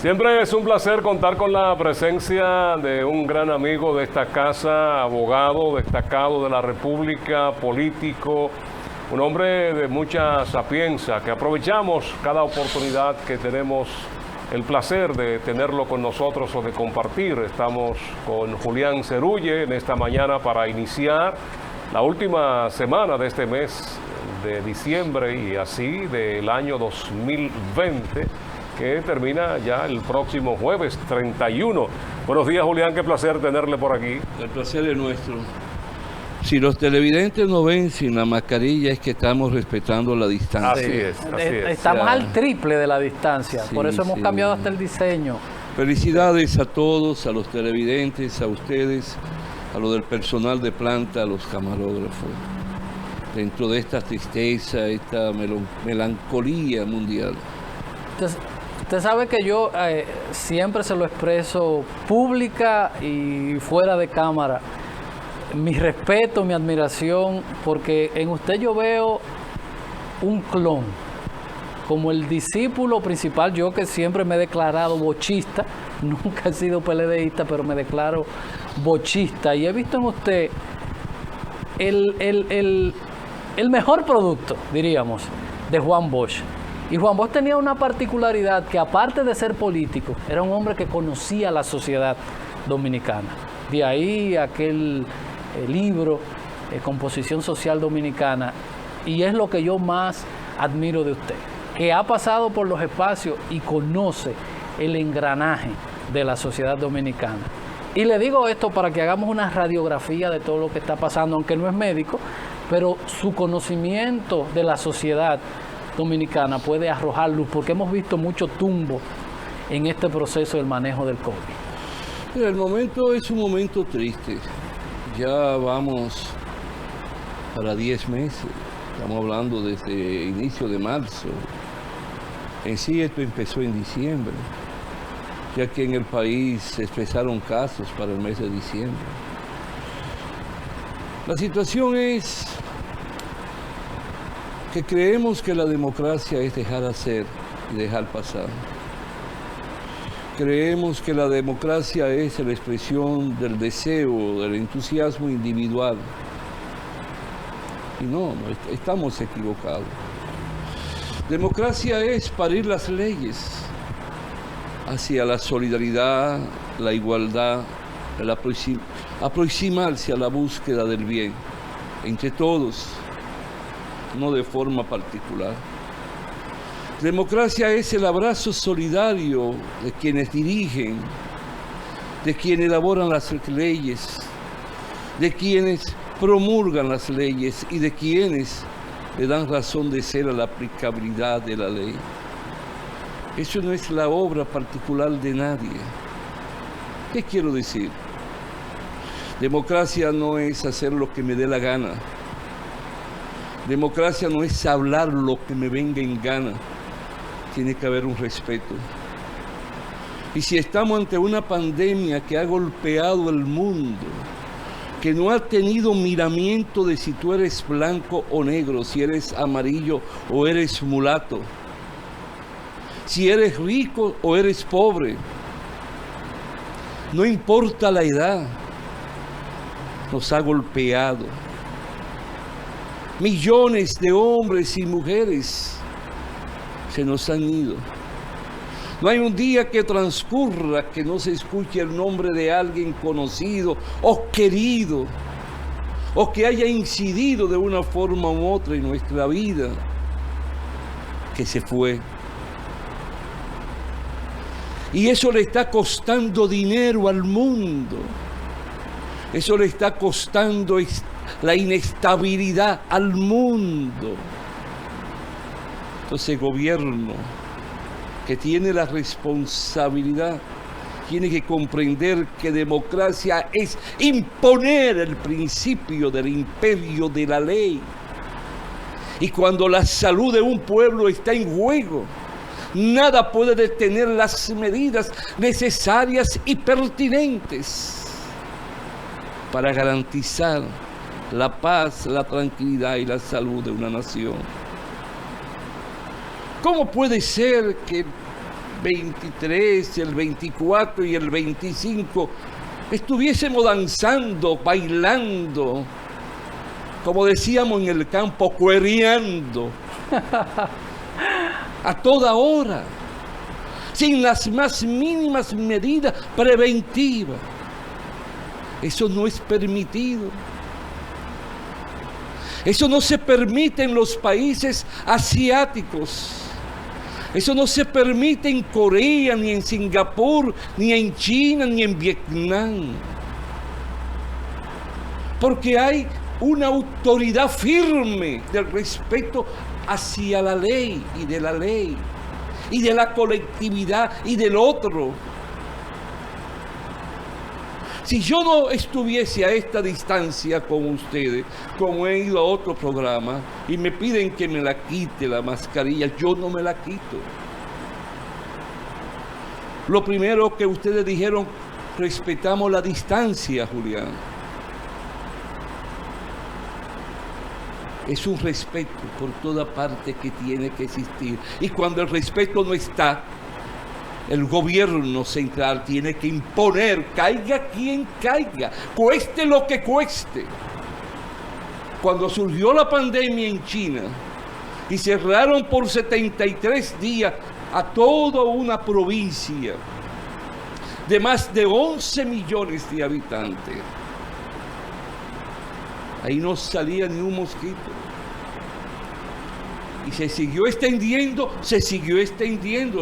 Siempre es un placer contar con la presencia de un gran amigo de esta casa, abogado destacado de la República, político, un hombre de mucha sapiencia, que aprovechamos cada oportunidad que tenemos el placer de tenerlo con nosotros o de compartir. Estamos con Julián Cerulle en esta mañana para iniciar la última semana de este mes de diciembre y así del año 2020, que termina ya el próximo jueves 31. Buenos días, Julián, qué placer tenerle por aquí. El placer es nuestro. Si los televidentes nos ven sin la mascarilla es que estamos respetando la distancia. Así es, así es. Estamos al triple de la distancia, Sí, por eso hemos sí. cambiado hasta el diseño. Felicidades a todos, a los televidentes, a ustedes, a lo del personal de planta, a los camarógrafos. Dentro de esta tristeza, esta melancolía mundial. Usted sabe que yo siempre se lo expreso pública y fuera de cámara. Mi respeto, mi admiración, porque en usted yo veo un clon, como el discípulo principal, yo que siempre me he declarado bochista, nunca he sido PLDista, pero me declaro bochista, y he visto en usted el mejor producto, diríamos, de Juan Bosch. Y Juan Bosch tenía una particularidad que, aparte de ser político, era un hombre que conocía la sociedad dominicana. De ahí aquel libro, Composición Social Dominicana, y es lo que yo más admiro de usted, que ha pasado por los espacios y conoce el engranaje de la sociedad dominicana. Y le digo esto para que hagamos una radiografía de todo lo que está pasando, aunque no es médico, pero su conocimiento de la sociedad dominicana puede arrojar luz, porque hemos visto mucho tumbo en este proceso del manejo del COVID. Mira, el momento es un momento triste. Ya vamos para 10 meses. Estamos hablando desde inicio de marzo. En sí esto empezó en diciembre, ya que en el país se expresaron casos para el mes de diciembre. La situación es que creemos que la democracia es dejar hacer y dejar pasar. Creemos que la democracia es la expresión del deseo, del entusiasmo individual. Y no, estamos equivocados. Democracia es parir las leyes hacia la solidaridad, la igualdad, aproximarse a la búsqueda del bien entre todos, no de forma particular. Democracia es el abrazo solidario de quienes dirigen, de quienes elaboran las leyes, de quienes promulgan las leyes y de quienes le dan razón de ser a la aplicabilidad de la ley. Eso no es la obra particular de nadie. ¿Qué quiero decir? Democracia no es hacer lo que me dé la gana. Democracia no es hablar lo que me venga en gana. Tiene que haber un respeto. Y si estamos ante una pandemia que ha golpeado el mundo, que no ha tenido miramiento de si tú eres blanco o negro, si eres amarillo o eres mulato, si eres rico o eres pobre, no importa la edad, nos ha golpeado. Millones de hombres y mujeres se nos han ido. No hay un día que transcurra que no se escuche el nombre de alguien conocido o querido, o que haya incidido de una forma u otra en nuestra vida, que se fue. Y eso le está costando dinero al mundo. Eso le está costando la inestabilidad al mundo. Entonces el gobierno, que tiene la responsabilidad, tiene que comprender que democracia es imponer el principio del imperio de la ley. Y cuando la salud de un pueblo está en juego, nada puede detener las medidas necesarias y pertinentes para garantizar la paz, la tranquilidad y la salud de una nación. ¿Cómo puede ser que 23, el 24 y el 25 estuviésemos danzando, bailando, como decíamos en el campo, cuereando, a toda hora, sin las más mínimas medidas preventivas. Eso no es permitido. Eso no se permite en los países asiáticos. Eso no se permite en Corea, ni en Singapur, ni en China, ni en Vietnam. Porque hay una autoridad firme del respeto hacia la ley, y de la colectividad y del otro. Si yo no estuviese a esta distancia con ustedes, como he ido a otro programa, y me piden que me la quite la mascarilla, yo no me la quito. Lo primero que ustedes dijeron, respetamos la distancia, Julián. Es un respeto por toda parte que tiene que existir. Y cuando el respeto no está, el gobierno central tiene que imponer, caiga quien caiga, cueste lo que cueste. Cuando surgió la pandemia en China y cerraron por 73 días a toda una provincia de más de 11 millones de habitantes, ahí no salía ni un mosquito. Y se siguió extendiendo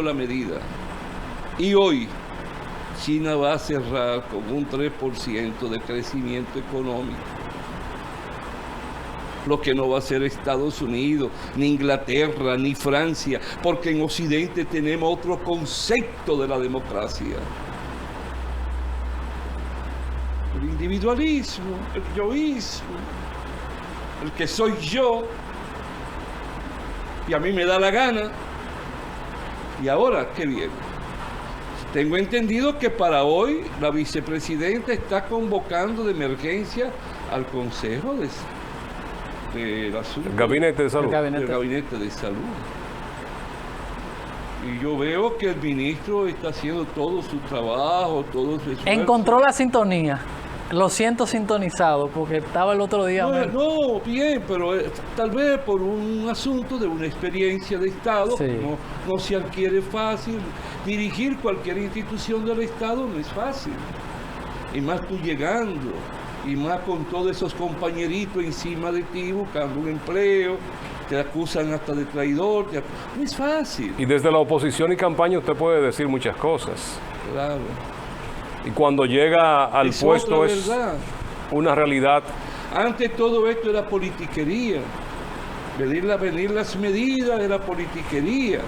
la medida. Y hoy China va a cerrar con un 3% de crecimiento económico. Lo que no va a ser Estados Unidos, ni Inglaterra, ni Francia, porque en Occidente tenemos otro concepto de la democracia. El individualismo, el yoísmo, el que soy yo, y a mí me da la gana. Y ahora, ¿qué viene? Tengo entendido que para hoy la vicepresidenta está convocando de emergencia al Consejo del Asunto. El Gabinete de Salud. El Gabinete de Salud. Y yo veo que el ministro está haciendo todo su trabajo, todo su esfuerzo. Encontró la sintonía. Lo siento sintonizado, porque estaba el otro día. No, bien, pero tal vez por un asunto de una experiencia de Estado, sí. No se adquiere fácil. Dirigir cualquier institución del Estado no es fácil. Y más tú llegando, y más con todos esos compañeritos encima de ti buscando un empleo, te acusan hasta de traidor, no es fácil. Y desde la oposición y campaña usted puede decir muchas cosas. Claro. Y cuando llega al puesto es verdad. Una realidad. Antes todo esto era politiquería. Venir las medidas era politiquería.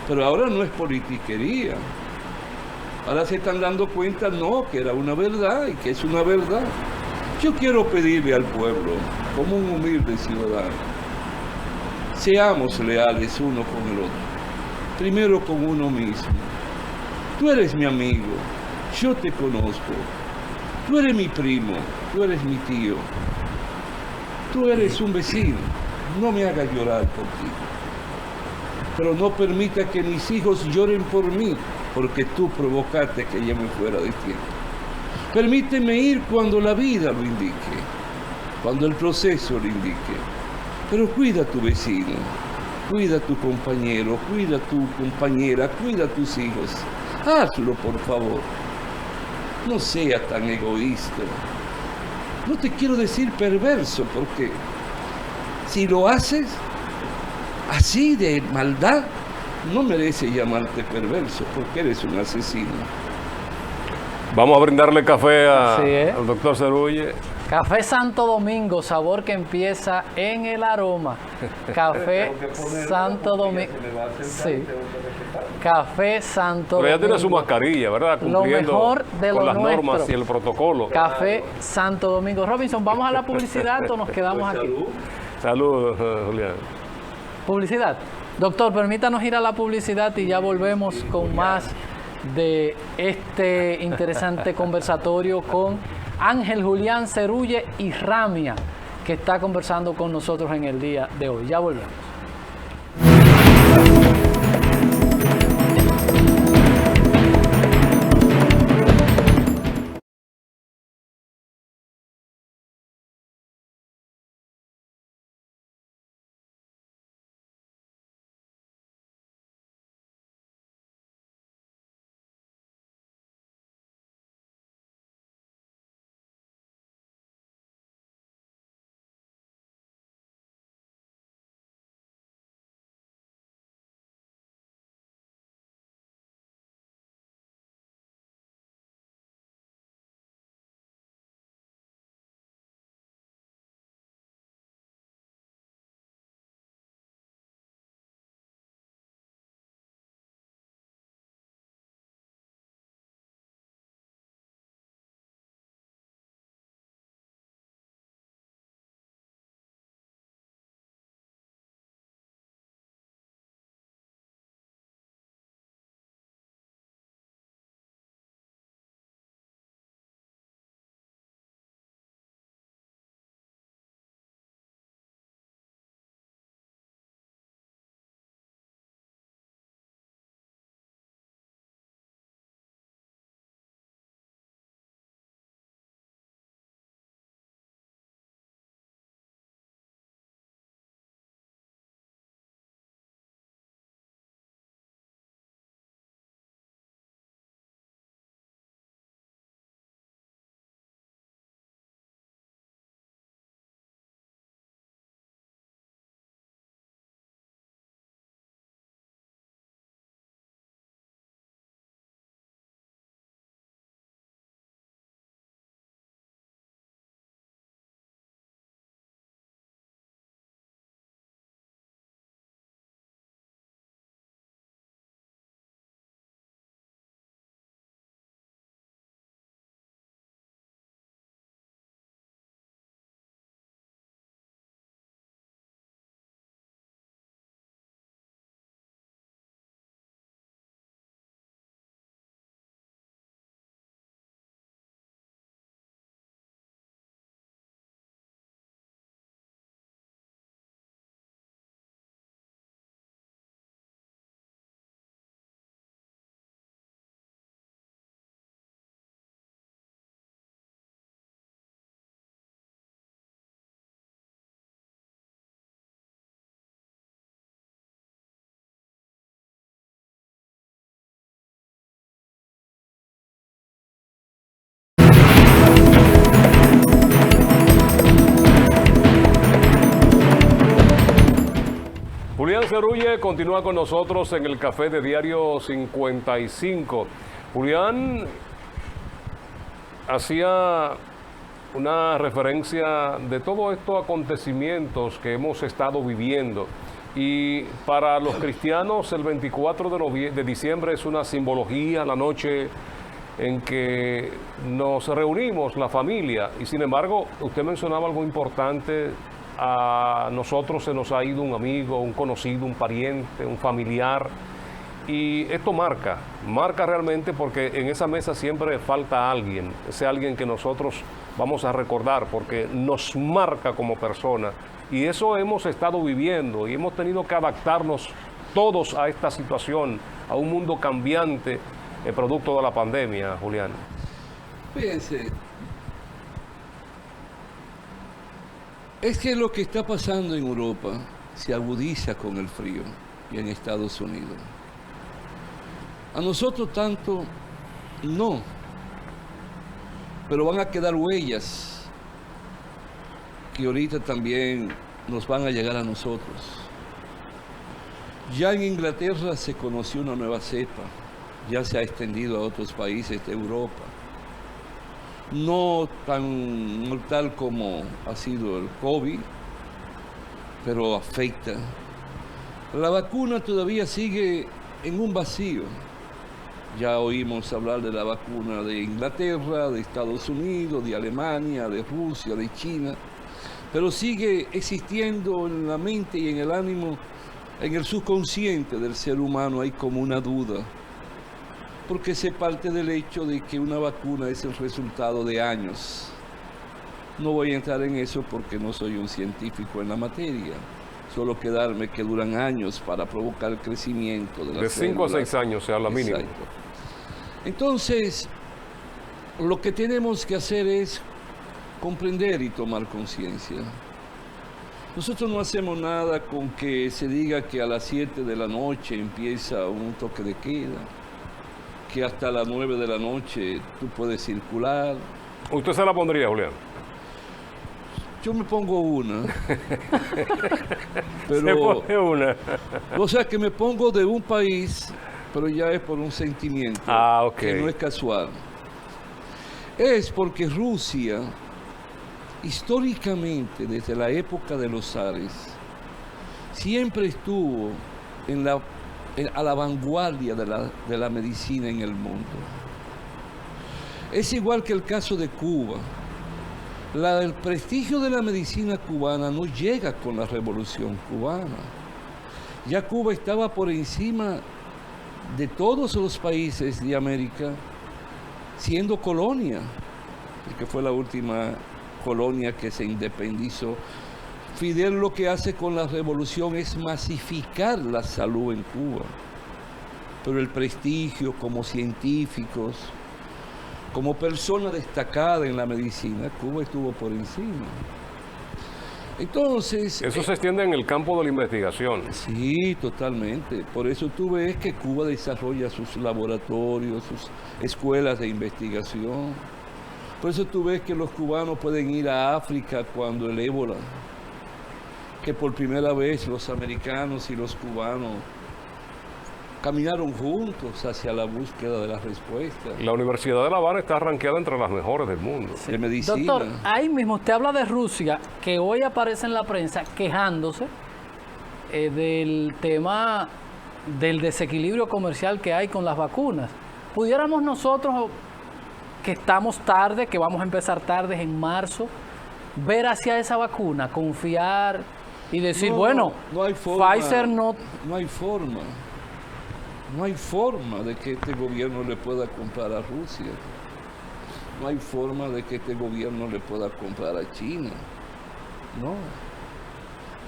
Pero ahora no es politiquería. Ahora se están dando cuenta, no, que era una verdad y que es una verdad. Yo quiero pedirle al pueblo, como un humilde ciudadano, seamos leales uno con el otro. Primero con uno mismo. Tú eres mi amigo. Yo te conozco, tú eres mi primo, tú eres mi tío, tú eres un vecino, no me hagas llorar por ti, pero no permita que mis hijos lloren por mí, porque tú provocaste que yo me fuera de tiempo. Permíteme ir cuando la vida lo indique, cuando el proceso lo indique, pero cuida a tu vecino, cuida a tu compañero, cuida a tu compañera, cuida a tus hijos, hazlo por favor. No seas tan egoísta. No te quiero decir perverso, porque si lo haces así de maldad, no merece llamarte perverso, porque eres un asesino. Vamos a brindarle café al doctor Cerulle. Café Santo Domingo, sabor que empieza en el aroma. Café Santo Domingo. Sí. Café Santo Pero ella Domingo. tiene su mascarilla, ¿verdad? Lo mejor de con lo las nuestro. normas y el protocolo. Café Santo Domingo. Robinson, ¿vamos a la publicidad o nos quedamos aquí? Salud, Julián. Publicidad. Doctor, permítanos ir a la publicidad y ya volvemos con más de este interesante conversatorio con Ángel Julián Cerulle y Ramia, que está conversando con nosotros en el día de hoy. Ya volvemos. Julián Cerulle continúa con nosotros en el café de Diario 55. Julián hacía una referencia de todos estos acontecimientos que hemos estado viviendo. Y para los cristianos el 24 de diciembre es una simbología, la noche en que nos reunimos, la familia. Y sin embargo, usted mencionaba algo importante. A nosotros se nos ha ido un amigo, un conocido, un pariente, un familiar. Y esto marca realmente, porque en esa mesa siempre falta alguien, ese alguien que nosotros vamos a recordar porque nos marca como persona. Y eso hemos estado viviendo y hemos tenido que adaptarnos todos a esta situación, a un mundo cambiante, producto de la pandemia, Julián. Fíjense, es que lo que está pasando en Europa se agudiza con el frío y en Estados Unidos. A nosotros tanto no, pero van a quedar huellas que ahorita también nos van a llegar a nosotros. Ya en Inglaterra se conoció una nueva cepa, ya se ha extendido a otros países de Europa. No tan mortal como ha sido el COVID, pero afecta. La vacuna todavía sigue en un vacío. Ya oímos hablar de la vacuna de Inglaterra, de Estados Unidos, de Alemania, de Rusia, de China, pero sigue existiendo en la mente y en el ánimo, en el subconsciente del ser humano hay como una duda, porque se parte del hecho de que una vacuna es el resultado de años. No voy a entrar en eso porque no soy un científico en la materia, solo quedarme que duran años para provocar el crecimiento de las células. De 5 a 6 años se habla mínimo. Exacto. Entonces, lo que tenemos que hacer es comprender y tomar conciencia. Nosotros no hacemos nada con que se diga que a las 7 de la noche empieza un toque de queda, que hasta las 9 de la noche tú puedes circular. ¿Usted se la pondría, Julián? Yo me pongo una. Se pone una. O sea, que me pongo de un país, pero ya es por un sentimiento que no es casual. Es porque Rusia, históricamente, desde la época de los zares, siempre estuvo a la vanguardia de la medicina en el mundo. Es igual que el caso de Cuba. El prestigio de la medicina cubana no llega con la Revolución Cubana. Ya Cuba estaba por encima de todos los países de América, siendo colonia, que fue la última colonia que se independizó. Fidel lo que hace con la revolución es masificar la salud en Cuba, pero el prestigio como científicos, como persona destacada en la medicina, Cuba estuvo por encima. Entonces... Eso se extiende en el campo de la investigación. Sí, totalmente. Por eso tú ves que Cuba desarrolla sus laboratorios, sus escuelas de investigación. Por eso tú ves que los cubanos pueden ir a África cuando el ébola, que por primera vez los americanos y los cubanos caminaron juntos hacia la búsqueda de la respuesta. La Universidad de La Habana está rankeada entre las mejores del mundo. Sí. De medicina. Doctor, ahí mismo usted habla de Rusia, que hoy aparece en la prensa quejándose del tema del desequilibrio comercial que hay con las vacunas. ¿Pudiéramos nosotros, que estamos tarde, que vamos a empezar tarde en marzo, ver hacia esa vacuna, confiar y decir, no hay forma, Pfizer no... No hay forma. No hay forma de que este gobierno le pueda comprar a Rusia. No hay forma de que este gobierno le pueda comprar a China. No.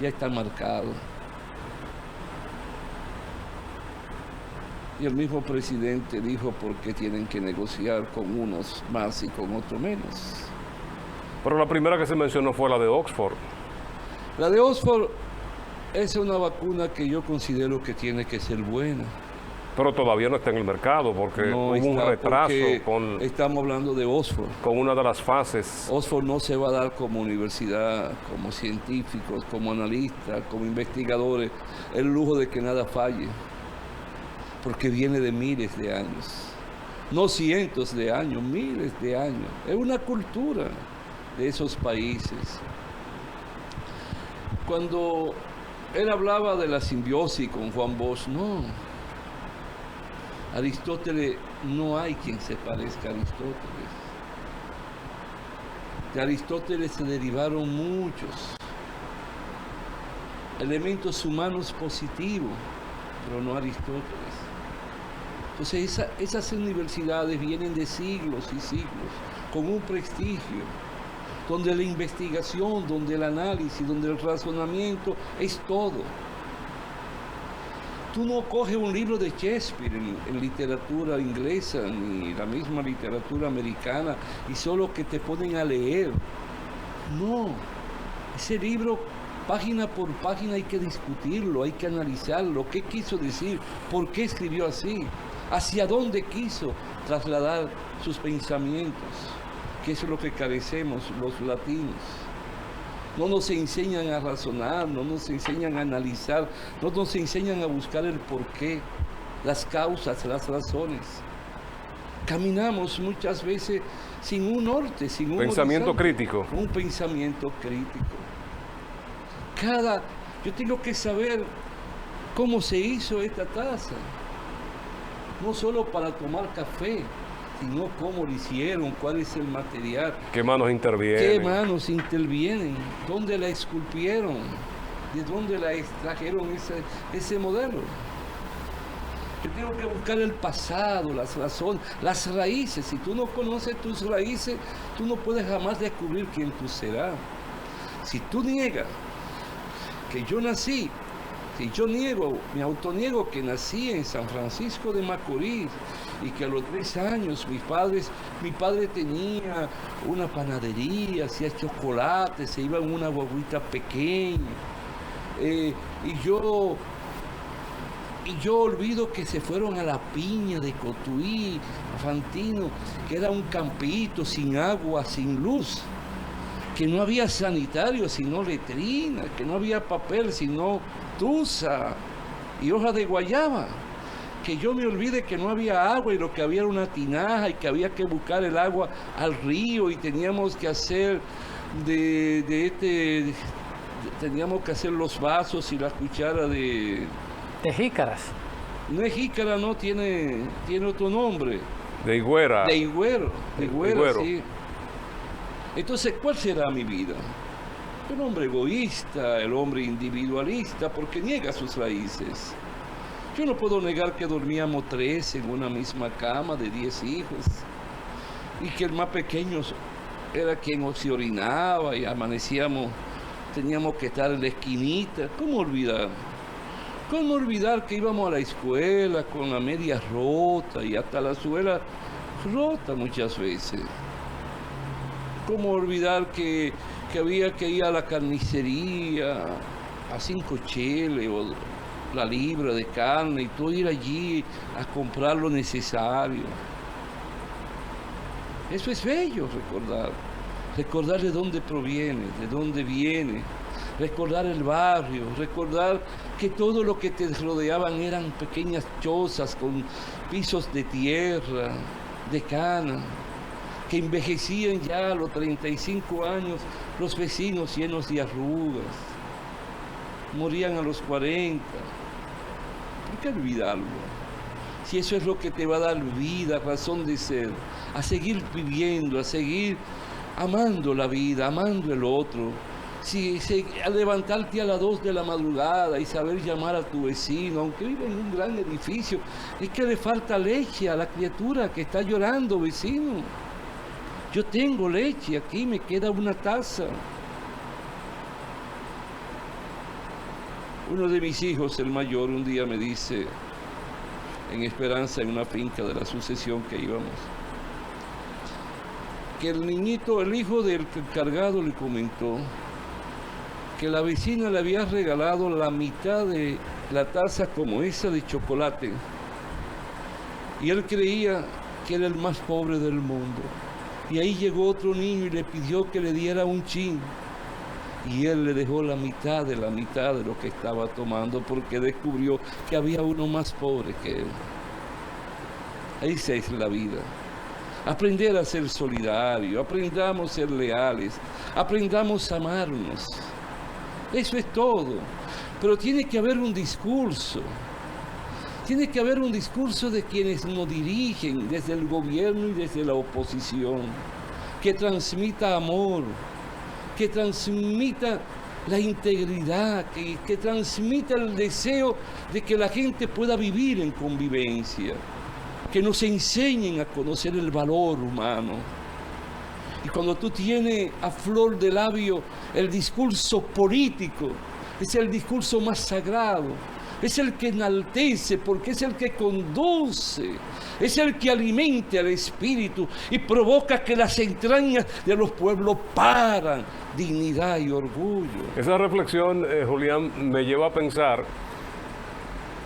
Ya está marcado. Y el mismo presidente dijo por qué tienen que negociar con unos más y con otros menos. Pero la primera que se mencionó fue la de Oxford. La de Oxford es una vacuna que yo considero que tiene que ser buena. Pero todavía no está en el mercado porque No hubo un está, retraso porque con estamos hablando de Oxford. una de las fases. Oxford no se va a dar como universidad, como científicos, como analistas, como investigadores, el lujo de que nada falle, porque viene de miles de años, no cientos de años, miles de años. Es una cultura de esos países. Cuando él hablaba de la simbiosis con Juan Bosch, no. Aristóteles, no hay quien se parezca a Aristóteles. De Aristóteles se derivaron muchos elementos humanos positivos, pero no Aristóteles. Entonces esas universidades vienen de siglos y siglos, con un prestigio, donde la investigación, donde el análisis, donde el razonamiento es todo. Tú no coges un libro de Shakespeare en literatura inglesa, ni la misma literatura americana, y solo que te ponen a leer. No, ese libro, página por página, hay que discutirlo, hay que analizarlo. ¿Qué quiso decir? ¿Por qué escribió así? ¿Hacia dónde quiso trasladar sus pensamientos? Que eso es lo que carecemos los latinos. No nos enseñan a razonar, no nos enseñan a analizar, no nos enseñan a buscar el porqué, las causas, las razones. Caminamos muchas veces sin un norte, sin un Pensamiento horizonte. crítico. Un pensamiento crítico. Yo tengo que saber cómo se hizo esta taza. No solo para tomar café, sino cómo lo hicieron, cuál es el material. ¿Qué manos intervienen? ¿Qué manos intervienen? ¿Dónde la esculpieron? ¿De dónde la extrajeron ese modelo? Yo tengo que buscar el pasado, las razones, las raíces. Si tú no conoces tus raíces, tú no puedes jamás descubrir quién tú serás. Si tú niegas que yo nací, si yo me autoniego que nací en San Francisco de Macorís y que a los 3 años mi padre tenía una panadería, hacía chocolate, se iba en una guaguita pequeña, y yo olvido que se fueron a la piña de Cotuí, a Fantino, que era un campito sin agua, sin luz, que no había sanitario sino letrina, que no había papel sino tusa y hoja de guayaba, que yo me olvide que no había agua y lo que había era una tinaja y que había que buscar el agua al río y teníamos que hacer teníamos que hacer los vasos y las cucharas de jícaras. No es jícara, no, tiene otro nombre. De higuera. De higuero, Higuero. sí. Entonces, ¿cuál será mi vida? El hombre egoísta, el hombre individualista, porque niega sus raíces. Yo no puedo negar que dormíamos 3 en una misma cama de 10 hijos y que el más pequeño era quien se orinaba y amanecíamos, teníamos que estar en la esquinita. ¿Cómo olvidar? ¿Cómo olvidar que íbamos a la escuela con la media rota y hasta la suela rota muchas veces? ¿Cómo olvidar que había que ir a la carnicería a 5 cheles o la libra de carne y todo ir allí a comprar lo necesario? Eso es bello recordar de dónde proviene, de dónde viene, recordar el barrio, recordar que todo lo que te rodeaban eran pequeñas chozas con pisos de tierra, de cana, que envejecían ya a los 35 años, los vecinos llenos de arrugas, morían a los 40. ¿Por qué olvidarlo? Si eso es lo que te va a dar vida, razón de ser, a seguir viviendo, a seguir amando la vida, amando el otro. A levantarte a las 2 de la madrugada y saber llamar a tu vecino, aunque vive en un gran edificio, es que le falta leche a la criatura que está llorando, vecino. Yo tengo leche, aquí me queda una taza. Uno de mis hijos, el mayor, un día me dice, en Esperanza, en una finca de la sucesión que íbamos, que el hijo del encargado le comentó que la vecina le había regalado la mitad de la taza como esa de chocolate Y él creía que era el más pobre del mundo. Y ahí llegó otro niño y le pidió que le diera un chin. Y él le dejó la mitad de lo que estaba tomando porque descubrió que había uno más pobre que él. Esa es la vida. Aprender a ser solidario, aprendamos a ser leales, aprendamos a amarnos. Eso es todo. Pero tiene que haber un discurso. Tiene que haber un discurso de quienes nos dirigen, desde el gobierno y desde la oposición, que transmita amor, que transmita la integridad, que transmita el deseo de que la gente pueda vivir en convivencia, que nos enseñen a conocer el valor humano. Y cuando tú tienes a flor de labio el discurso político, es el discurso más sagrado, es el que enaltece porque es el que conduce, es el que alimenta el espíritu y provoca que las entrañas de los pueblos paran, dignidad y orgullo. Esa reflexión, Julián, me lleva a pensar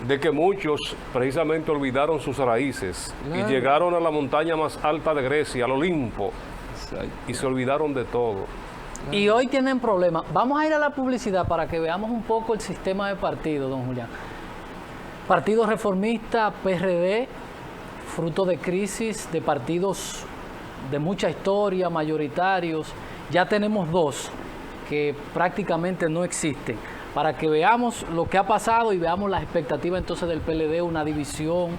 de que muchos precisamente olvidaron sus raíces y llegaron a la montaña más alta de Grecia, al Olimpo, y se olvidaron de todo. Y hoy tienen problemas. Vamos a ir a la publicidad para que veamos un poco el sistema de partidos, don Julián. Partido Reformista, PRD, fruto de crisis, de partidos de mucha historia, mayoritarios. Ya tenemos dos que prácticamente no existen. Para que veamos lo que ha pasado y veamos las expectativas entonces del PLD, una división,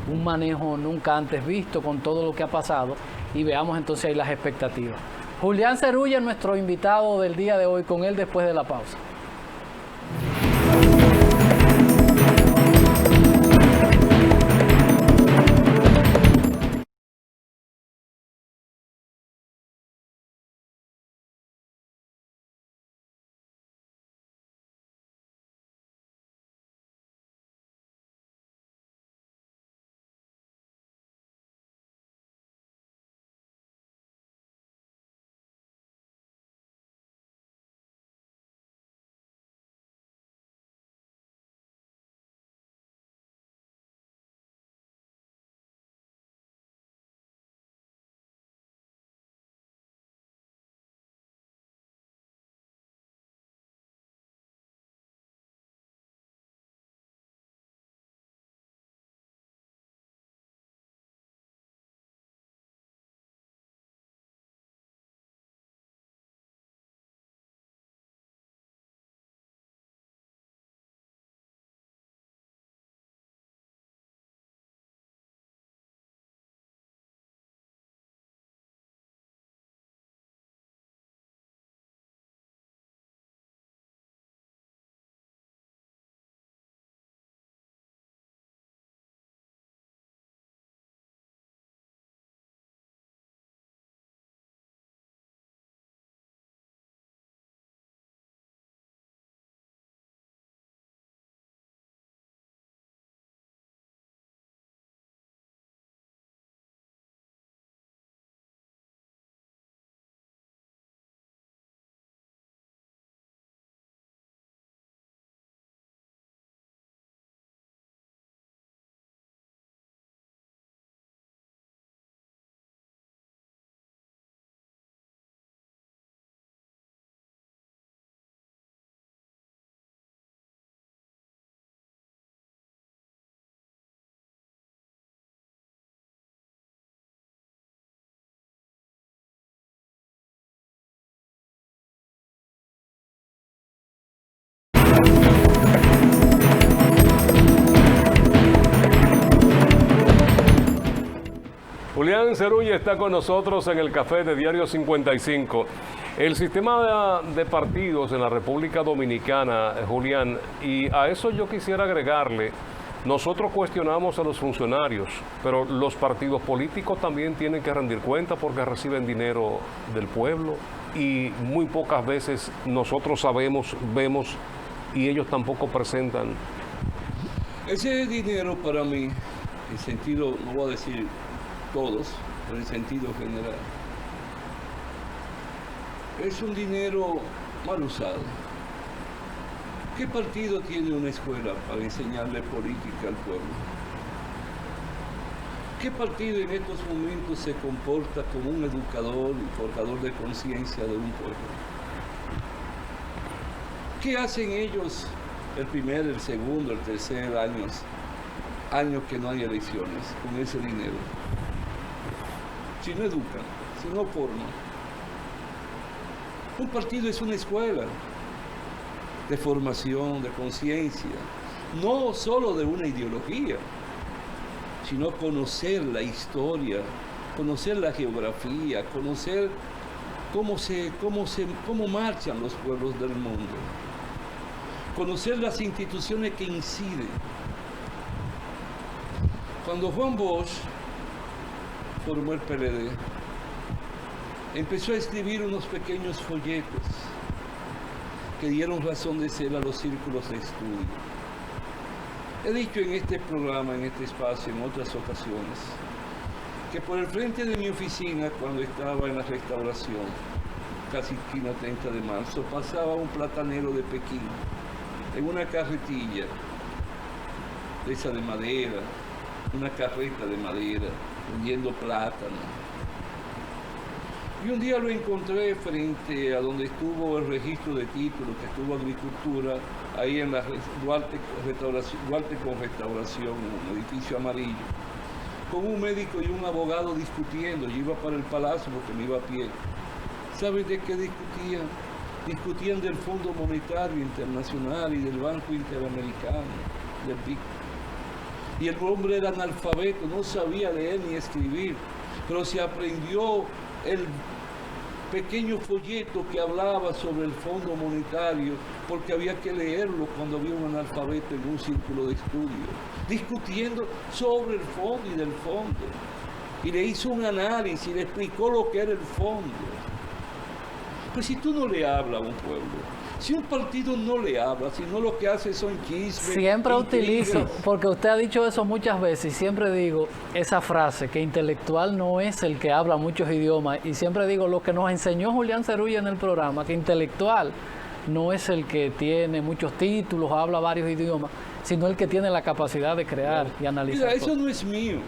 un manejo nunca antes visto con todo lo que ha pasado, y veamos entonces ahí las expectativas. Julián Cerulla, nuestro invitado del día de hoy, con él después de la pausa. Julián Cerulla está con nosotros en el café de Diario 55. El sistema de partidos en la República Dominicana, Julián, y a eso yo quisiera agregarle, nosotros cuestionamos a los funcionarios, pero los partidos políticos también tienen que rendir cuenta porque reciben dinero del pueblo y muy pocas veces nosotros sabemos, vemos y ellos tampoco presentan. Ese dinero para mí, en sentido, no voy a decir todos, pero en sentido general, es un dinero mal usado. ¿Qué partido tiene una escuela para enseñarle política al pueblo? ¿Qué partido en estos momentos se comporta como un educador y forjador de conciencia de un pueblo? ¿Qué hacen ellos el primer, el segundo, el tercer año que no hay elecciones con ese dinero? Si no educan, si no forman. Un partido es una escuela de formación, de conciencia, no solo de una ideología, sino conocer la historia, conocer la geografía, conocer cómo marchan los pueblos del mundo, conocer las instituciones que inciden. Cuando Juan Bosch formó el PLD, empezó a escribir unos pequeños folletos que dieron razón de ser a los círculos de estudio. He dicho en este programa, en este espacio, en otras ocasiones, que por el frente de mi oficina, cuando estaba en la Restauración, casi esquina 30 de marzo, pasaba un platanero de Pekín, en una carretilla, de esa de madera, una carreta de madera, vendiendo plátano. Y un día lo encontré frente a donde estuvo el registro de títulos, que estuvo Agricultura, ahí en la Duarte con Restauración, un edificio amarillo, con un médico y un abogado discutiendo. Yo iba para el palacio porque me iba a pie. ¿Sabes de qué discutían? Discutían del Fondo Monetario Internacional y del Banco Interamericano, del BIC. Y el hombre era analfabeto, no sabía leer ni escribir, pero se aprendió el pequeño folleto que hablaba sobre el Fondo Monetario, porque había que leerlo cuando había un analfabeto en un círculo de estudio, discutiendo sobre el fondo y del fondo. Y le hizo un análisis, le explicó lo que era el fondo. Pues si tú no le hablas a un pueblo, si un partido no le habla, sino lo que hace son chismes. Siempre utilizo, porque usted ha dicho eso muchas veces, y siempre digo esa frase, que intelectual no es el que habla muchos idiomas, y siempre digo lo que nos enseñó Julián Cerulla en el programa, que intelectual no es el que tiene muchos títulos, habla varios idiomas, sino el que tiene la capacidad de crear y analizar. Mira, eso no es mío.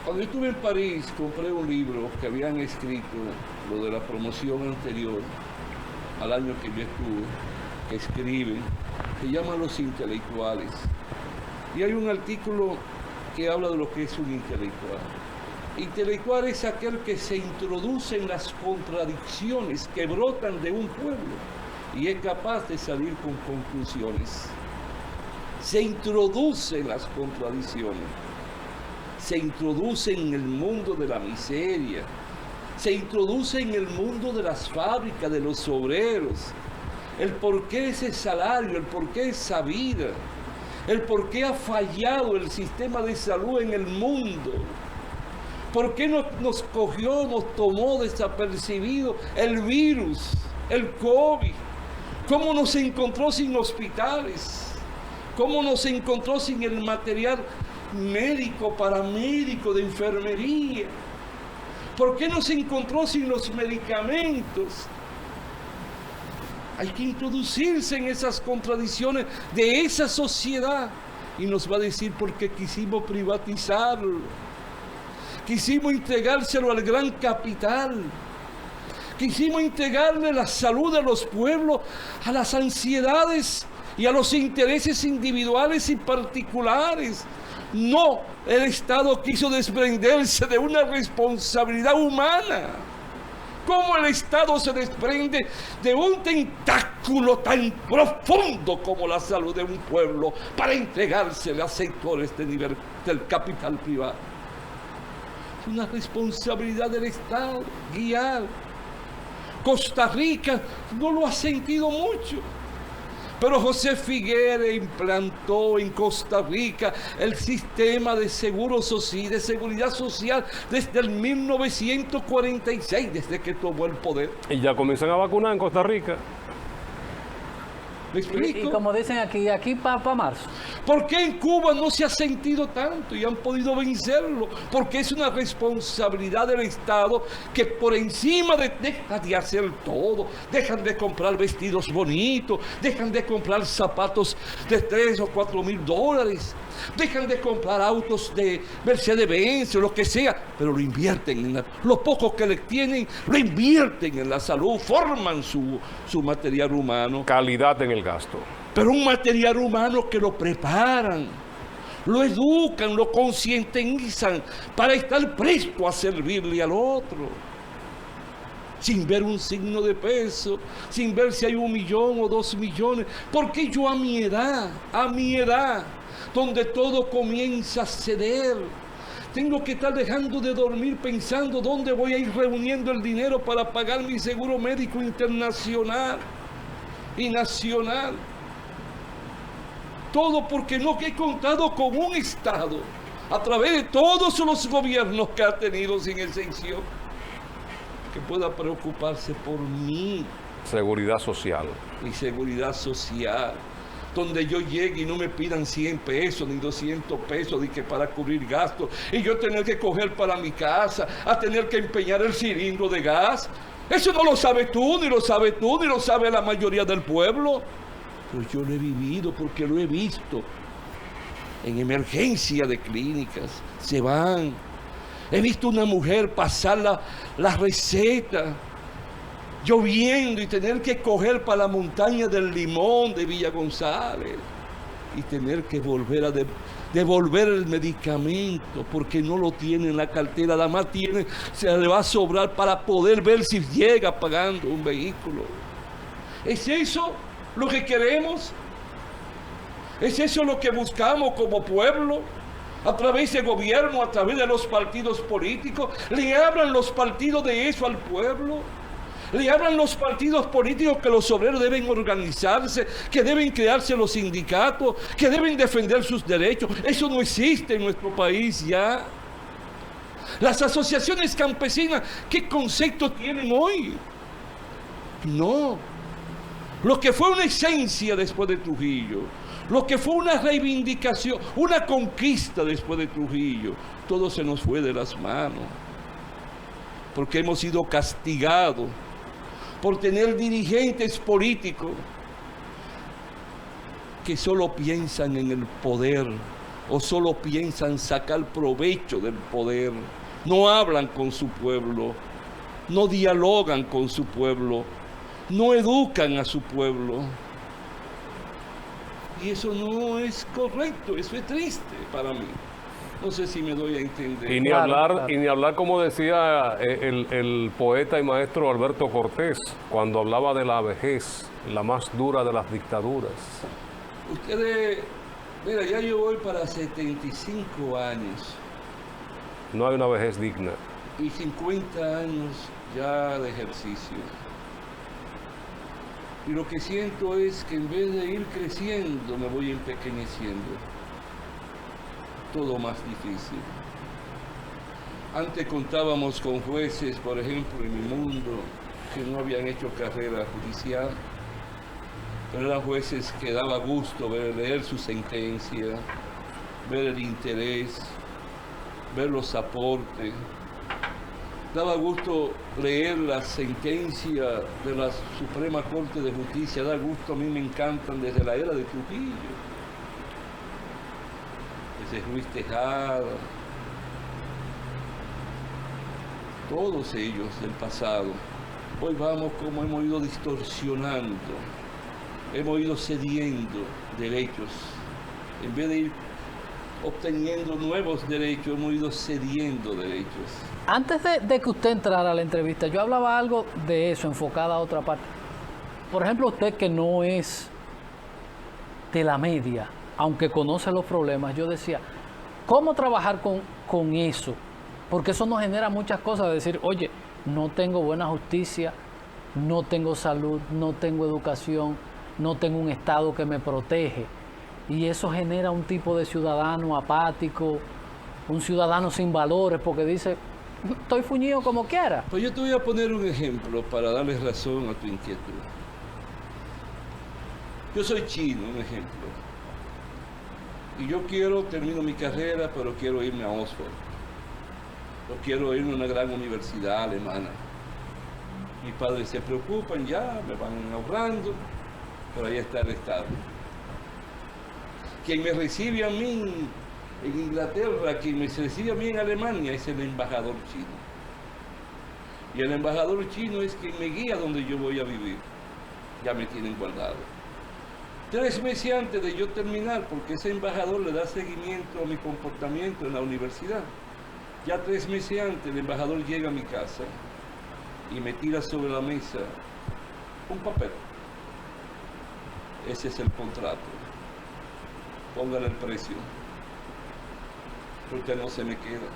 Cuando yo estuve en París, compré un libro que habían escrito, lo de la promoción anterior, al año que yo estuve, que escriben, se llama Los Intelectuales. Y hay un artículo que habla de lo que es un intelectual. Intelectual es aquel que se introduce en las contradicciones que brotan de un pueblo y es capaz de salir con conclusiones. Se introduce en las contradicciones, se introduce en el mundo de la miseria, se introduce en el mundo de las fábricas, de los obreros, el por qué ese salario, el por qué esa vida, el por qué ha fallado el sistema de salud en el mundo, por qué nos cogió, nos tomó desapercibido el virus, el COVID, cómo nos encontró sin hospitales, cómo nos encontró sin el material médico, paramédico, de enfermería. ¿Por qué nos encontró sin los medicamentos? Hay que introducirse en esas contradicciones de esa sociedad. Y nos va a decir porque quisimos privatizarlo. Quisimos entregárselo al gran capital. Quisimos entregarle la salud de los pueblos a las ansiedades y a los intereses individuales y particulares. No, el Estado quiso desprenderse de una responsabilidad humana. ¿Cómo el Estado se desprende de un tentáculo tan profundo como la salud de un pueblo para entregársele a sectores del capital privado? Es una responsabilidad del Estado guiar. Costa Rica no lo ha sentido mucho. Pero José Figueres implantó en Costa Rica el sistema de seguridad social desde el 1946, desde que tomó el poder. Y ya comienzan a vacunar en Costa Rica. ¿Me explico? Y como dicen aquí para marzo. ¿Por qué en Cuba no se ha sentido tanto y han podido vencerlo? Porque es una responsabilidad del Estado que por encima deja de hacer todo, dejan de comprar vestidos bonitos, dejan de comprar zapatos de 3 o 4 mil dólares, dejan de comprar autos de Mercedes-Benz o lo que sea, pero lo invierten en lo poco que le tienen, lo invierten en la salud, forman su material humano. Calidad en el gasto. Pero un material humano que lo preparan, lo educan, lo concientizan para estar presto a servirle al otro. Sin ver un signo de peso, sin ver si hay 1 millón o 2 millones. Porque yo a mi edad, donde todo comienza a ceder, tengo que estar dejando de dormir pensando dónde voy a ir reuniendo el dinero para pagar mi seguro médico internacional y nacional. Todo porque no he contado con un Estado, a través de todos los gobiernos que ha tenido sin excepción, que pueda preocuparse por mí. Seguridad social. Mi seguridad social. Donde yo llegue y no me pidan 100 pesos ni 200 pesos de que para cubrir gastos, y yo tener que coger para mi casa, a tener que empeñar el cilindro de gas. Eso no lo sabes tú, ni lo sabes tú, ni lo sabe la mayoría del pueblo. Pero yo lo he vivido porque lo he visto. En emergencia de clínicas se van. He visto una mujer pasar la receta lloviendo y tener que coger para la montaña del Limón de Villa González y tener que volver a devolver el medicamento porque no lo tiene en la cartera. Además se le va a sobrar para poder ver si llega pagando un vehículo. ¿Es eso lo que queremos? ¿Es eso lo que buscamos como pueblo? A través de gobierno, a través de los partidos políticos, ¿le hablan los partidos de eso al pueblo? ¿Le hablan los partidos políticos que los obreros deben organizarse, que deben crearse los sindicatos, que deben defender sus derechos? Eso no existe en nuestro país ya. Las asociaciones campesinas, ¿qué concepto tienen hoy? No. Lo que fue una esencia después de Trujillo, lo que fue una reivindicación, una conquista después de Trujillo, todo se nos fue de las manos, porque hemos sido castigados por tener dirigentes políticos que solo piensan en el poder o solo piensan sacar provecho del poder. No hablan con su pueblo, no dialogan con su pueblo, no educan a su pueblo. Y eso no es correcto, eso es triste para mí. No sé si me doy a entender. Y ni hablar, como decía el poeta y maestro Alberto Cortés, cuando hablaba de la vejez, la más dura de las dictaduras. Ustedes, mira, ya yo voy para 75 años. No hay una vejez digna. Y 50 años ya de ejercicio. Y lo que siento es que en vez de ir creciendo, me voy empequeñeciendo. Todo más difícil. Antes contábamos con jueces, por ejemplo, en mi mundo, que no habían hecho carrera judicial, pero eran jueces que daba gusto leer su sentencia, ver el interés, ver los aportes. Daba gusto leer la sentencia de la Suprema Corte de Justicia, da gusto, a mí me encantan desde la era de Trujillo. Desde Ruiz Tejada, todos ellos del pasado. Hoy vamos como hemos ido distorsionando, hemos ido cediendo derechos. En vez de ir obteniendo nuevos derechos, hemos ido cediendo derechos. Antes de que usted entrara a la entrevista, yo hablaba algo de eso, enfocada a otra parte. Por ejemplo, usted que no es de la media, aunque conoce los problemas, yo decía, ¿cómo trabajar con eso? Porque eso nos genera muchas cosas, de decir, oye, no tengo buena justicia, no tengo salud, no tengo educación, no tengo un Estado que me protege. Y eso genera un tipo de ciudadano apático, un ciudadano sin valores, porque dice, estoy fuñido como quiera. Pues yo te voy a poner un ejemplo para darles razón a tu inquietud. Yo soy chino, un ejemplo. Y yo termino mi carrera, pero quiero irme a Oxford. Yo quiero irme a una gran universidad alemana. Mis padres se preocupan, ya me van ahorrando, pero ahí está el Estado. Quien me recibe a mí en Inglaterra, quien me recibe a mí en Alemania es el embajador chino. Y el embajador chino es quien me guía donde yo voy a vivir. Ya me tienen guardado. 3 meses antes de yo terminar, porque ese embajador le da seguimiento a mi comportamiento en la universidad. Ya 3 meses antes el embajador llega a mi casa y me tira sobre la mesa un papel. Ese es el contrato. Póngale el precio. Porque no se me queda.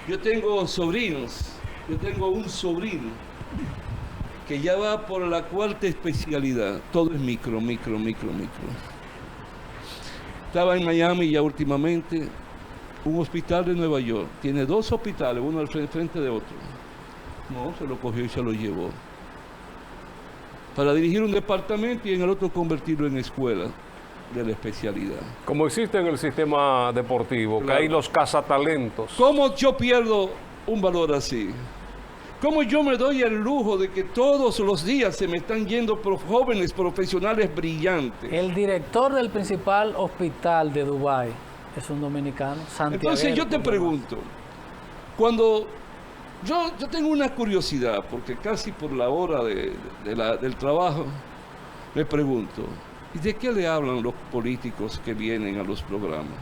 Yo tengo sobrinos. Yo tengo un sobrino que ya va por la 4ª especialidad. Todo es micro. Estaba en Miami ya últimamente. Un hospital de Nueva York. Tiene 2 hospitales, uno al frente de otro. No, se lo cogió y se lo llevó. Para dirigir un departamento y en el otro convertirlo en escuela de la especialidad. Como existe en el sistema deportivo, Claro. que hay los cazatalentos. ¿Cómo yo pierdo un valor así? ¿Cómo yo me doy el lujo de que todos los días se me están yendo jóvenes profesionales brillantes? El director del principal hospital de Dubái es un dominicano, Santiago. Entonces yo te pregunto, cuando yo tengo una curiosidad, porque casi por la hora del trabajo, me pregunto, ¿y de qué le hablan los políticos que vienen a los programas?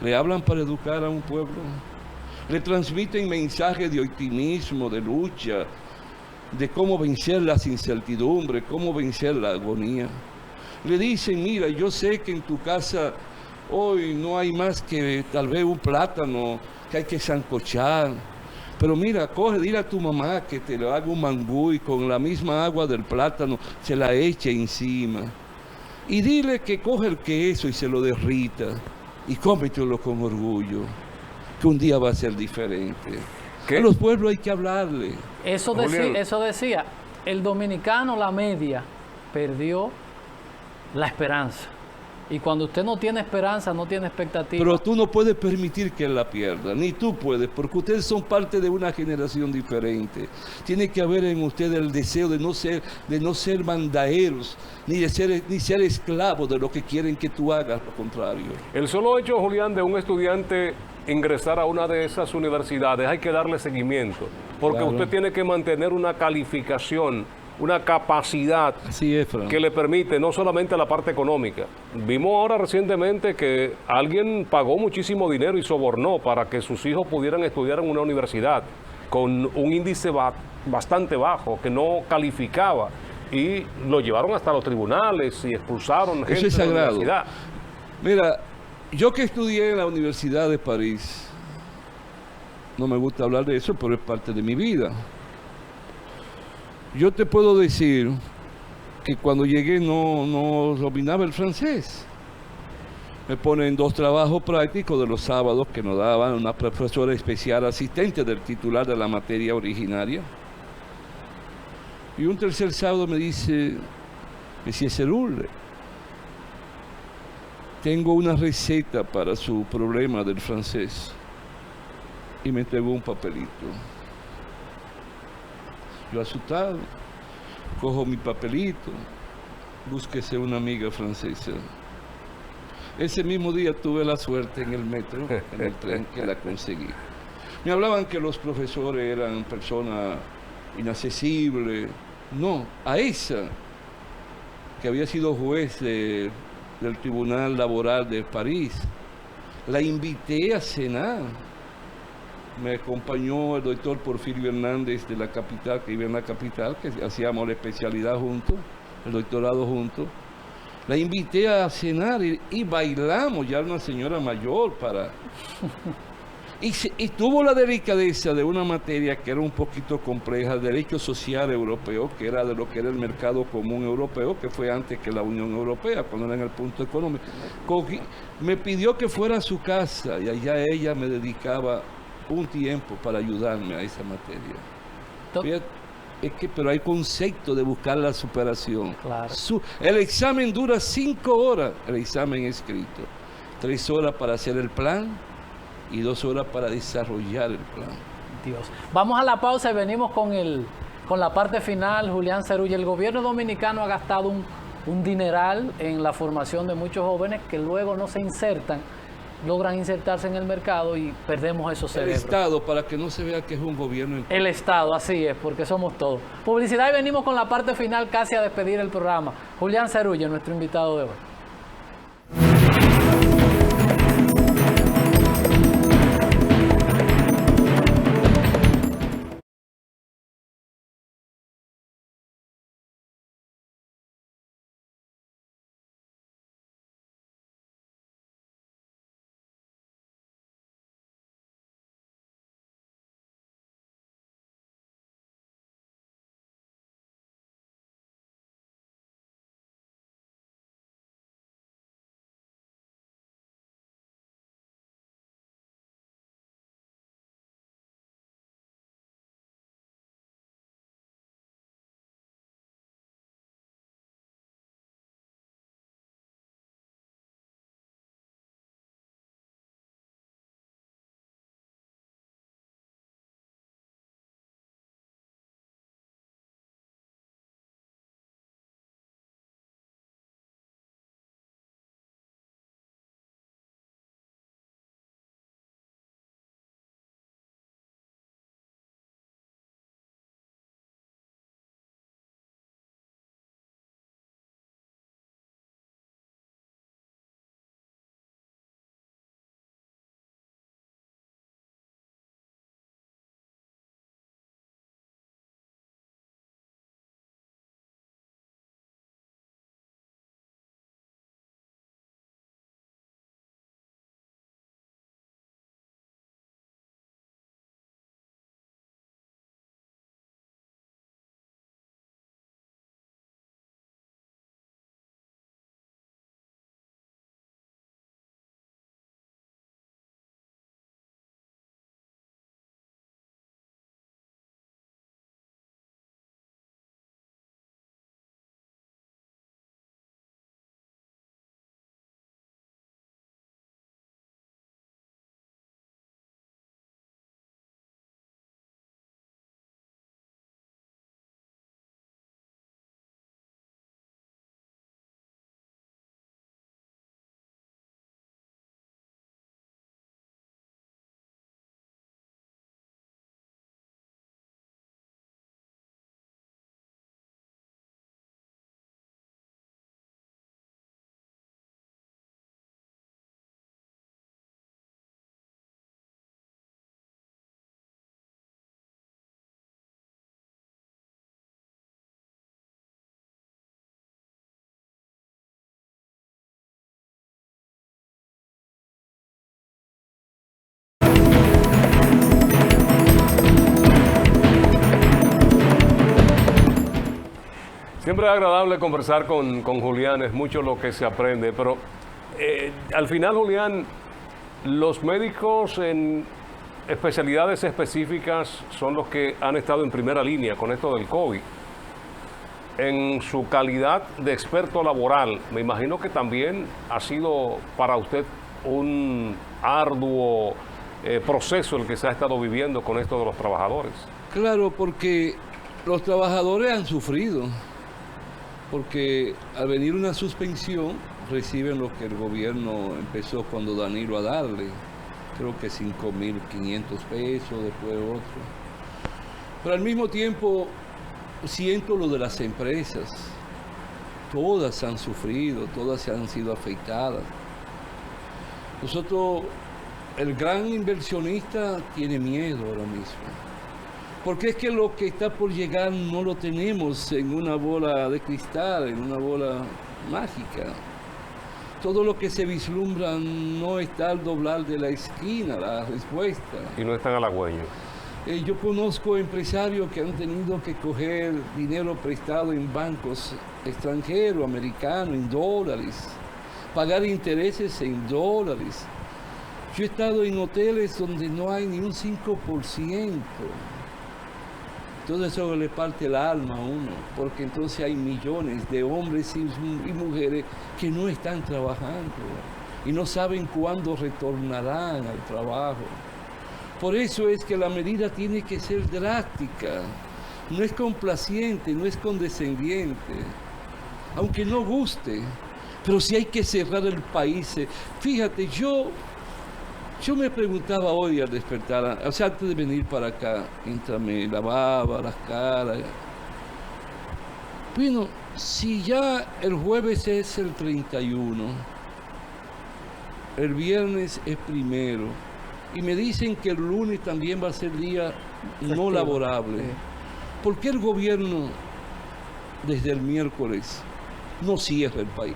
¿Le hablan para educar a un pueblo? ¿Le transmiten mensajes de optimismo, de lucha, de cómo vencer las incertidumbres, cómo vencer la agonía? Le dicen, mira, yo sé que en tu casa hoy no hay más que tal vez un plátano que hay que sancochar. Pero mira, dile a tu mamá que te lo haga un mangú y con la misma agua del plátano se la eche encima. Y dile que coge el queso y se lo derrita y cómetelo con orgullo, que un día va a ser diferente. ¿Qué? A los pueblos hay que hablarle. Eso decía, el dominicano, la media, perdió la esperanza. Y cuando usted no tiene esperanza, no tiene expectativa. Pero tú no puedes permitir que él la pierda, ni tú puedes, porque ustedes son parte de una generación diferente. Tiene que haber en ustedes el deseo de no ser mandaderos, ni ser esclavos de lo que quieren que tú hagas, lo contrario. El solo hecho, Julián, de un estudiante ingresar a una de esas universidades, hay que darle seguimiento, porque Claro. usted tiene que mantener una calificación, una capacidad Así es, Fran. que le permite no solamente la parte económica. Vimos ahora recientemente que alguien pagó muchísimo dinero y sobornó para que sus hijos pudieran estudiar en una universidad con un índice bastante bajo, que no calificaba, y lo llevaron hasta los tribunales y expulsaron gente Eso es de la sagrado. universidad. Mira, yo que estudié en la Universidad de París, no me gusta hablar de eso, pero es parte de mi vida. Yo te puedo decir que cuando llegué no dominaba el francés. Me ponen 2 trabajos prácticos de los sábados que nos daban una profesora especial asistente del titular de la materia originaria. Y un tercer sábado me dice, Monsieur Cerule, tengo una receta para su problema del francés. Y me entregó un papelito. Yo asustado, cojo mi papelito, búsquese una amiga francesa. Ese mismo día tuve la suerte en el metro, en el tren, que la conseguí. Me hablaban que los profesores eran personas inaccesibles. No, a esa, que había sido juez del Tribunal Laboral de París, la invité a cenar. Me acompañó el doctor Porfirio Hernández de la capital, que vive en la capital, que hacíamos la especialidad juntos, el doctorado juntos. La invité a cenar y bailamos, ya era una señora mayor para... Y tuvo la delicadeza de una materia que era un poquito compleja, Derecho Social Europeo, que era de lo que era el mercado común europeo, que fue antes que la Unión Europea, cuando era en el punto económico. Me pidió que fuera a su casa y allá ella me dedicaba un tiempo para ayudarme a esa materia. Fíjate, pero hay concepto de buscar la superación. Claro. El examen dura 5 horas, el examen escrito. 3 horas para hacer el plan y 2 horas para desarrollar el plan. Dios. Vamos a la pausa y venimos con la parte final. Julián Cerulle, el gobierno dominicano ha gastado un dineral en la formación de muchos jóvenes que luego no se insertan, logran insertarse en el mercado y perdemos esos El cerebros. Estado, para que no se vea que es un gobierno. El Estado, así es, porque somos todos. Publicidad y venimos con la parte final casi a despedir el programa. Julián Cerulle, nuestro invitado de hoy. Siempre es agradable conversar con Julián, es mucho lo que se aprende, pero al final, Julián, los médicos en especialidades específicas son los que han estado en primera línea con esto del COVID. En su calidad de experto laboral, me imagino que también ha sido para usted un arduo proceso el que se ha estado viviendo con esto de los trabajadores. Claro, porque los trabajadores han sufrido, porque al venir una suspensión reciben lo que el gobierno empezó cuando Danilo a darle, creo que 5.500 pesos, después otro. Pero al mismo tiempo siento lo de las empresas, todas han sufrido, todas se han sido afectadas. Nosotros, el gran inversionista tiene miedo ahora mismo, porque es que lo que está por llegar no lo tenemos en una bola de cristal, en una bola mágica. Todo lo que se vislumbra no está al doblar de la esquina, la respuesta. Y no están halagüeños. Yo conozco empresarios que han tenido que coger dinero prestado en bancos extranjeros, americanos, en dólares, pagar intereses en dólares. Yo he estado en hoteles donde no hay ni un 5%. Todo eso le parte el alma a uno, porque entonces hay millones de hombres y mujeres que no están trabajando y no saben cuándo retornarán al trabajo. Por eso es que la medida tiene que ser drástica, no es complaciente, no es condescendiente, aunque no guste, pero sí hay que cerrar el país. Fíjate, yo me preguntaba hoy al despertar, o sea, antes de venir para acá, mientras me lavaba las caras. Bueno, si ya el jueves es el 31, el viernes es 1, y me dicen que el lunes también va a ser día no laborable, ¿por qué el gobierno desde el miércoles no cierra el país?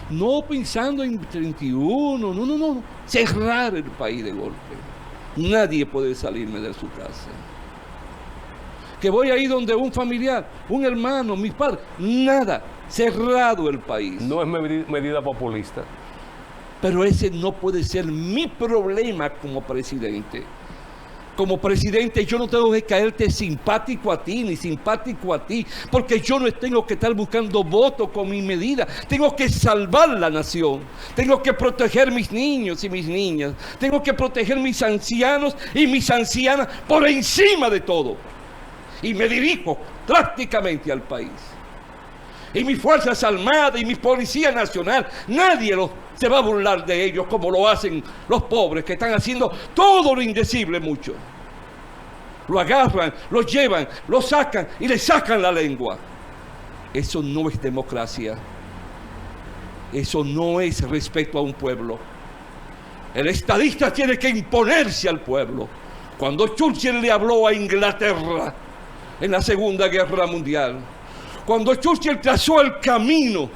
No pensando en 31, no, cerrar el país de golpe. Nadie puede salirme de su casa. Que voy ahí donde un familiar, un hermano, mis padres, nada, cerrado el país. No es medida populista. Pero ese no puede ser mi problema como presidente. Como presidente yo no tengo que caerte simpático a ti, ni simpático a ti, porque yo no tengo que estar buscando votos con mi medida. Tengo que salvar la nación. Tengo que proteger mis niños y mis niñas. Tengo que proteger mis ancianos y mis ancianas por encima de todo. Y me dirijo drásticamente al país. Y mis Fuerzas Armadas y mi Policía Nacional, nadie se va a burlar de ellos como lo hacen los pobres que están haciendo todo lo indecible mucho. Lo agarran, lo llevan, lo sacan y le sacan la lengua. Eso no es democracia. Eso no es respeto a un pueblo. El estadista tiene que imponerse al pueblo. Cuando Churchill le habló a Inglaterra en la Segunda Guerra Mundial, cuando Churchill trazó el camino,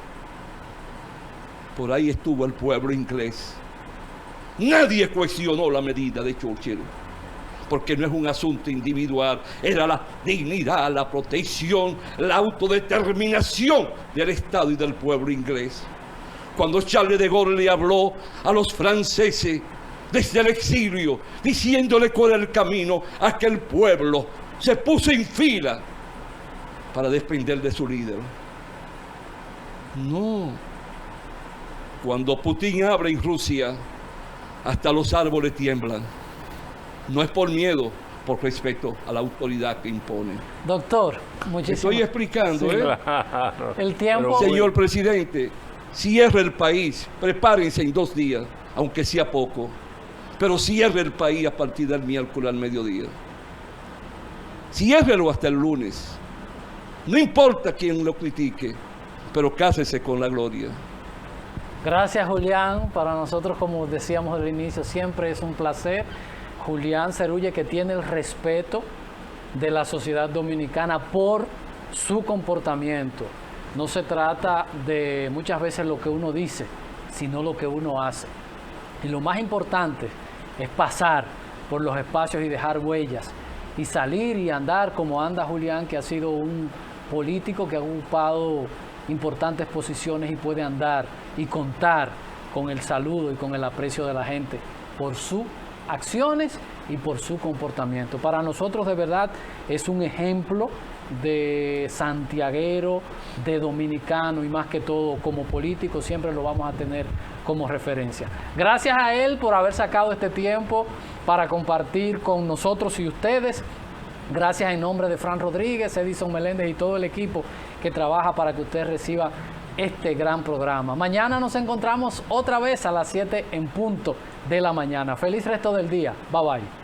por ahí estuvo el pueblo inglés. Nadie cuestionó la medida de Churchill, porque no es un asunto individual, era la dignidad, la protección, la autodeterminación del Estado y del pueblo inglés. Cuando Charles de Gaulle le habló a los franceses desde el exilio, diciéndole cuál era el camino, aquel pueblo se puso en fila para desprender de su líder. No. Cuando Putin habla en Rusia, hasta los árboles tiemblan. No es por miedo, por respeto a la autoridad que impone. Doctor, muchísimas Estoy explicando, sí, Claro. el tiempo. Señor presidente, cierre el país, prepárense en 2 días, aunque sea poco, pero cierre el país a partir del miércoles al mediodía. Ciérrelo hasta el lunes. No importa quién lo critique, pero cásese con la gloria. Gracias, Julián. Para nosotros, como decíamos al inicio, siempre es un placer. Julián Cerulle, que tiene el respeto de la sociedad dominicana por su comportamiento. No se trata de muchas veces lo que uno dice, sino lo que uno hace. Y lo más importante es pasar por los espacios y dejar huellas. Y salir y andar como anda Julián, que ha sido un político que ha ocupado importantes posiciones y puede andar y contar con el saludo y con el aprecio de la gente por sus acciones y por su comportamiento. Para nosotros de verdad es un ejemplo de santiaguero, de dominicano y más que todo como político siempre lo vamos a tener como referencia. Gracias a él por haber sacado este tiempo para compartir con nosotros y ustedes. Gracias en nombre de Fran Rodríguez, Edison Meléndez y todo el equipo que trabaja para que usted reciba este gran programa. Mañana nos encontramos otra vez a las 7 en punto de la mañana. Feliz resto del día. Bye bye.